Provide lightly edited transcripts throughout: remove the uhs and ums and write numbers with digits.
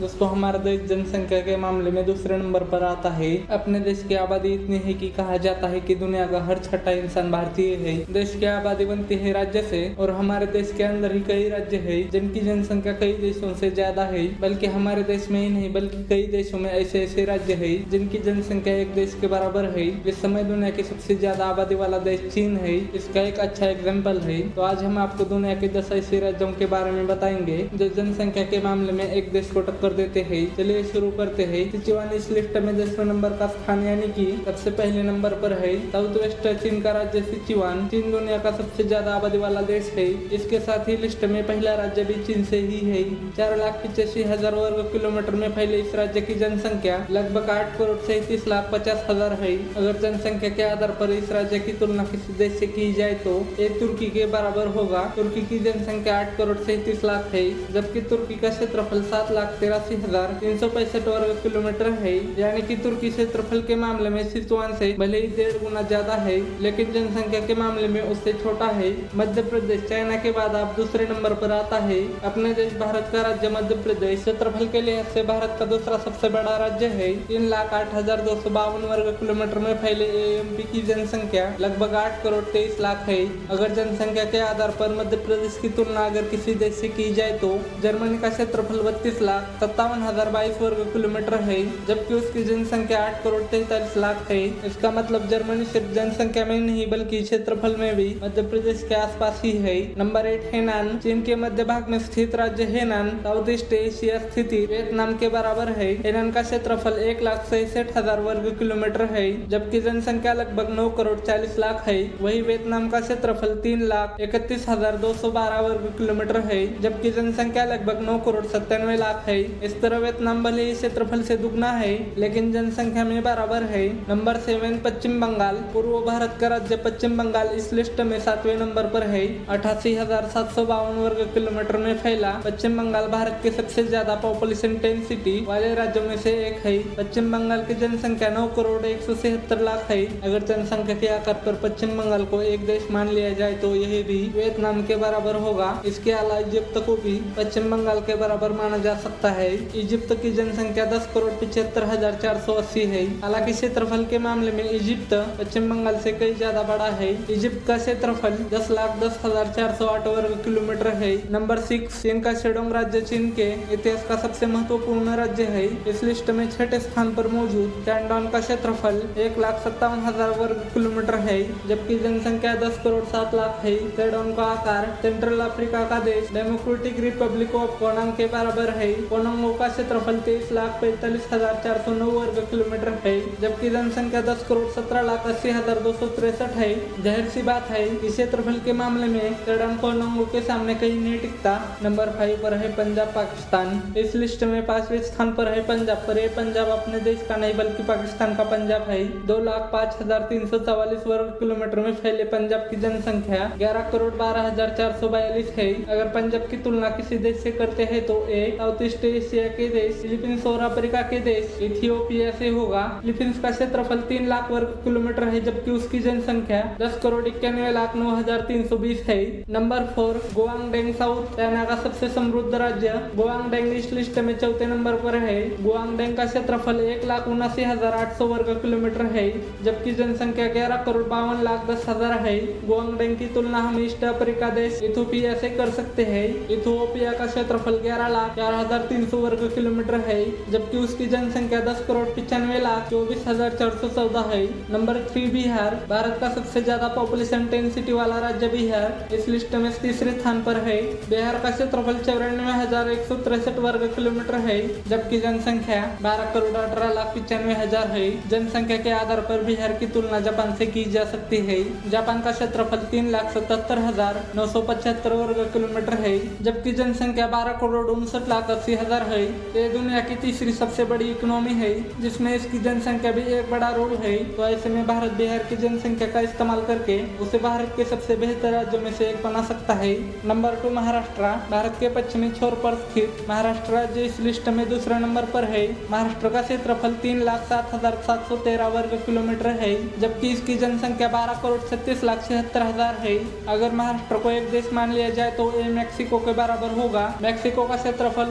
दोस्तों हमारा देश जनसंख्या के मामले में दूसरे नंबर पर आता है। अपने देश की आबादी इतनी है कि कहा जाता है कि दुनिया का हर छठा इंसान भारतीय है। देश की आबादी बनती है राज्य से और हमारे देश के अंदर ही कई राज्य है जिनकी जनसंख्या कई देशों से ज्यादा है। बल्कि हमारे देश में ही नहीं बल्कि कई देशों में ऐसे ऐसे राज्य है जिनकी जनसंख्या एक देश के बराबर है। इस समय दुनिया की सबसे ज्यादा आबादी वाला देश चीन है। इसका एक अच्छा एग्जाम्पल है। तो आज हम आपको दुनिया के 10 ऐसे राज्यों के बारे में बताएंगे जो जनसंख्या के मामले में एक देश को टक्कर देते हैं। चलिए शुरू करते हैं। सिचुआन इस लिस्ट में 10वें नंबर का स्थान यानी कि सबसे पहले नंबर पर है। साउथ वेस्ट चीन का राज्य सिचुआन। चीन दुनिया का सबसे ज्यादा आबादी वाला देश है। इसके साथ ही लिस्ट में पहला राज्य भी चीन से ही है। 4,85,000 वर्ग किलोमीटर में फैले इस राज्य की जनसंख्या लगभग 8,37,50,000 है। अगर जनसंख्या के आधार पर इस राज्य की तुलना किसी देश से की जाए तो ये तुर्की के बराबर होगा। तुर्की की जनसंख्या 8,37,00,000 है जबकि तुर्की का क्षेत्रफल 7,83,365 वर्ग किलोमीटर है। यानी कि तुर्की क्षेत्रफल के मामले में सिचुआन से भले ही 1.5 गुना ज्यादा है लेकिन जनसंख्या के मामले में उससे छोटा है। मध्य प्रदेश चाइना के बाद आप दूसरे नंबर पर आता है। अपने देश भारत का राज्य मध्य प्रदेश क्षेत्रफल के लिहाज से भारत का दूसरा सबसे बड़ा राज्य है। 3,08,252 वर्ग किलोमीटर में फैले एमपी की जनसंख्या लगभग 8,23,00,000 है। अगर जनसंख्या के आधार पर मध्य प्रदेश की तुलना अगर किसी देश से की जाए तो जर्मनी का क्षेत्रफल 32,57,022 वर्ग किलोमीटर है जबकि उसकी जनसंख्या 8,43,00,000 है। इसका मतलब जर्मनी सिर्फ जनसंख्या में नहीं बल्कि क्षेत्रफल में भी मध्य प्रदेश के आसपास ही है। Number 8 Henan. चीन के मध्य भाग में स्थित राज्य हेनान साउथ ईस्ट एशिया स्थित वियतनाम के बराबर है। हेनान का क्षेत्रफल 1,67,000 वर्ग किलोमीटर है जबकि जनसंख्या लगभग 9,40,00,000 है। वही वियतनाम का क्षेत्रफल 3,31,212 वर्ग किलोमीटर है जबकि जनसंख्या लगभग 9,97,00,000 है। इस तरह वियतनाम भले ही क्षेत्रफल से दुगना है लेकिन जनसंख्या में बराबर है। नंबर 7 पश्चिम बंगाल। पूर्व भारत का राज्य पश्चिम बंगाल इस लिस्ट में 7वें नंबर पर है। 88,752 वर्ग किलोमीटर में फैला पश्चिम बंगाल भारत के सबसे ज्यादा पॉपुलेशन डेंसिटी वाले राज्यों में से एक है। पश्चिम बंगाल की जनसंख्या 9,176,00,000 है। अगर जनसंख्या के आकार पर पश्चिम बंगाल को एक देश मान लिया जाए तो यह भी वियतनाम के बराबर होगा। इसके अलावा इजिप्त को भी पश्चिम बंगाल के बराबर माना जा सकता है। इजिप्त की जनसंख्या 10,75,480 है। हालांकि क्षेत्रफल के मामले में इजिप्त पश्चिम बंगाल से कई ज्यादा बड़ा है। इजिप्त का क्षेत्रफल 10,10,408 वर्ग किलोमीटर है। नंबर 6 चीन का शेडोंग राज्य चीन के इतिहास का सबसे महत्वपूर्ण राज्य है। इस लिस्ट में 6ठे स्थान पर मौजूद शैंडोन का क्षेत्रफल 1,57,000 वर्ग किलोमीटर है जबकि जनसंख्या 10,07,00,000 है। शेडोंग का आकार सेंट्रल अफ्रीका का देश डेमोक्रेटिक रिपब्लिक ऑफ कोंगो के बराबर है। कोंगो का क्षेत्रफल 23,45,409 वर्ग किलोमीटर है जबकि जनसंख्या 10,17,80,263 है। जाहिर सी बात है कि क्षेत्रफल के मामले में शेडोंग कोंगो के सामने कहीं नहीं टिकता। नंबर 5 पर है पंजाब पाकिस्तान। इस लिस्ट में 5वें स्थान पर है पंजाब। पर यह पंजाब अपने देश का नहीं बल्कि पाकिस्तान का पंजाब है। 2,05,344 वर्ग किलोमीटर में फैले पंजाब की जनसंख्या 11,12,442 है। अगर पंजाब की तुलना किसी देश से करते हैं तो ये साउथ ईस्ट एशिया के देश फिलीपींस और अफ्रीका के देश इथियोपिया से होगा। फिलीपींस का क्षेत्रफल 3 लाख वर्ग किलोमीटर है जबकि उसकी जनसंख्या 10,91,09,320 है। Number 4 Guangdong south. चाइना का सबसे समृद्ध राज्य गुआंगडोंग इस लिस्ट में 4थे नंबर पर है। गुआंगडोंग का क्षेत्रफल 1,79,800 वर्ग किलोमीटर है जबकि जनसंख्या 11,52,10,000 है। गुआंगडोंग की तुलना हम ईस्ट अफ्रीका देश इथियोपिया से कर सकते हैं। इथियोपिया का क्षेत्रफल 11,04,300 वर्ग किलोमीटर है जबकि उसकी जनसंख्या 10,95,24,414 है। नंबर 3 बिहार। भारत का सबसे ज्यादा पॉपुलेशन डेंसिटी वाला राज्य बिहार इस लिस्ट में 3रे स्थान पर है। बिहार का क्षेत्रफल 94,163 वर्ग किलोमीटर है जबकि जनसंख्या 12,18,95,000 है। जनसंख्या के आधार पर बिहार की तुलना जापान से की जा सकती है। जापान का क्षेत्रफल 3,77,975 वर्ग किलोमीटर है जबकि जनसंख्या 12,59,80,000 है। ये दुनिया की तीसरी सबसे बड़ी इकोनॉमी है जिसमें इसकी जनसंख्या भी एक बड़ा रोल है। तो ऐसे में भारत बिहार की जनसंख्या का इस्तेमाल करके उसे भारत के सबसे बेहतर राज्यों में से एक बना सकता है। नंबर 2 महाराष्ट्र। भारत के पश्चिमी छोर पर स्थित महाराष्ट्र राज्य इस लिस्ट में 2रे नंबर पर है। महाराष्ट्र का क्षेत्रफल 3,07,713 वर्ग किलोमीटर है जबकि इसकी जनसंख्या 12,36,76,000 है। अगर महाराष्ट्र को एक देश मान लिया जाए तो ये मैक्सिको के बराबर होगा। मैक्सिको का क्षेत्रफल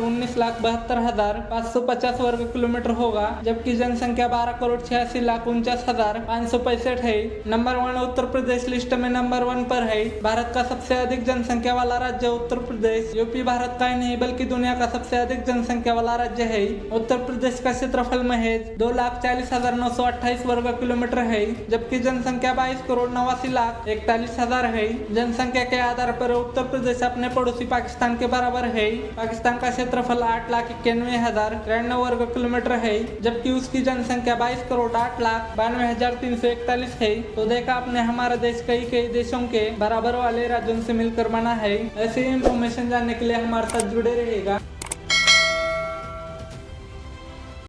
2,72,550 वर्ग किलोमीटर होगा, जबकि जनसंख्या 12,86,49,565 है। नंबर 1 उत्तर प्रदेश लिस्ट में नंबर 1 पर है। भारत का सबसे अधिक जनसंख्या वाला राज्य उत्तर प्रदेश। यूपी भारत का ही नहीं बल्कि दुनिया का सबसे अधिक जनसंख्या वाला राज्य है। उत्तर प्रदेश का क्षेत्रफल महज 2,40,928 वर्ग किलोमीटर है, जबकि जनसंख्या 22,89,41,000 है। जनसंख्या के आधार पर उत्तर प्रदेश अपने पड़ोसी पाकिस्तान के बराबर है। पाकिस्तान का क्षेत्रफल 8,91,093 वर्ग किलोमीटर है, जबकि उसकी जनसंख्या 22,08,92,341 है। तो देखा आपने, हमारा देश कई देशों के बराबर वाले राज्यों से मिलकर बना है। ऐसी इंफॉर्मेशन जानने के लिए हमारे साथ जुड़े रहिएगा।